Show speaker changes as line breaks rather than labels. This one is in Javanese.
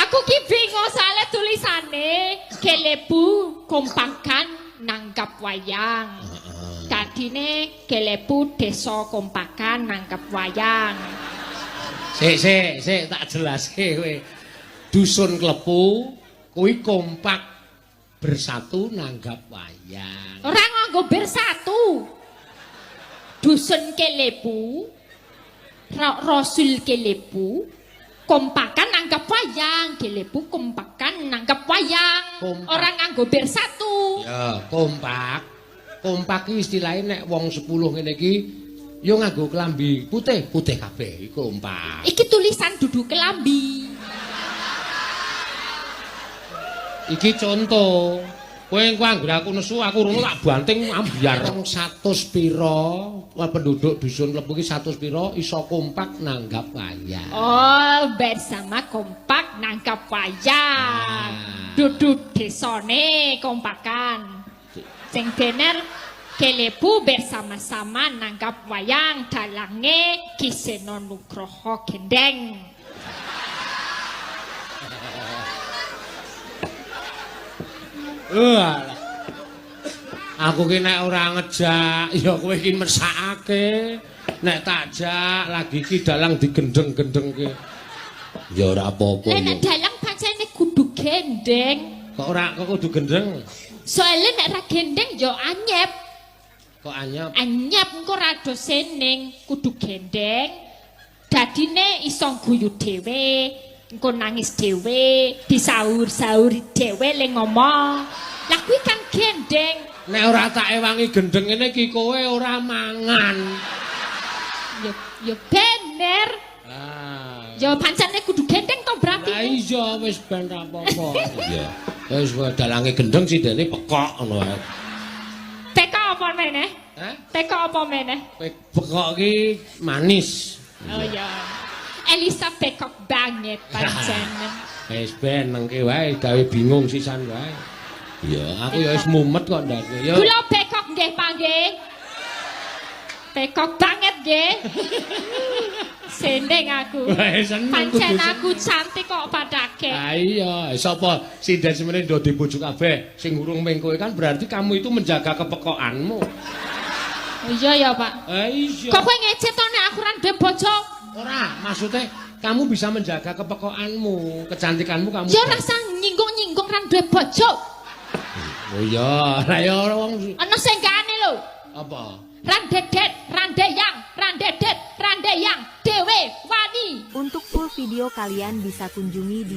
Aku ki bingung soalnya tulisane Kelebu kompakan nanggap wayang. Dadine Kelebu desa kompakan nanggap wayang.
Sik tak jelaske kowe. Dusun Klepu kuwi kompak bersatu nanggap wayang.
Ora nganggo bersatu. Dusun Kelebu, Rasul Kelebu, kompakan nanggap wayang. Kelebu kompakan nanggap wayang. Orang nganggo bersatu.
Ya, kompak. Kompak iki istilahé nek wong 10 ngene iki ya nganggo klambi putih kabeh iku kompak.
Iki tulisan dudu kelambi.
Iki contoh. Kowe engko anggere aku nesu aku rono tak banting ambyar. Wong 100 pira penduduk dusun Klepu iki 100 pira iso kompak nanggap wayang.
Oh, bersama kompak nanggap wayang. Duduk desane kompakan. Sing bener Kelebu bersama-sama nanggap wayang dalange Kiseno Nugroho Gendeng.
Aku ki nek ora ngejak ya kowe iki mesakake. Nek tak jak lagi ki dalang digendeng-gendengke. Ya ora apa-apa.
Nek dalang pancene kudu gendeng.
Kok kudu gendeng?
Soalnya nek ra gendeng ya anyep.
Kok anyep?
Anyep engko rada seneng, kudu gendeng. Dadine iso guyu dhewe, engko nangis dhewe, disaur-saur dhewe le ngomong. Lah kuwi kan gendeng.
Nek ora tak ewangi gendeng ngene iki kowe ora mangan.
Ya bener. Ya pancene kudu gendeng to berarti.
Lah iya wis ben ra apa-apa. Iya. Wis dalange gendeng sidene pekok ngono ae.
Pekok apa meneh?
Hah?
Pekok apa meneh?
Pekok ki manis.
Oh ya. Elisa pekok banget pancen.
Wis ben nengke wae gawe bingung sisan wae. Iya, aku ya wis mumet kok ndake. Ya.
Kula pekok nggih panggih. Pekok banget nggih. Seneng aku. Pancen aku cantik kok padake.
Ah iya, sapa sinden semene ndodi bojo kabeh sing urung ming kowe kan berarti kamu itu menjaga kepekokanmu.
Oh iya ya, Pak.
Ah iya.
Kok kowe ngecet to nek aku ra duwe bojo?
Ora, maksudnya kamu bisa menjaga kepekokanmu, kecantikanmu kamu.
Ya rasa nyinggung-nyinggung ra duwe bojo.
Oh iya, lah ya wong
Ana sing gane lho.
apa?
Randedet, randeyang, dewe, wani.
Untuk full video kalian bisa kunjungi di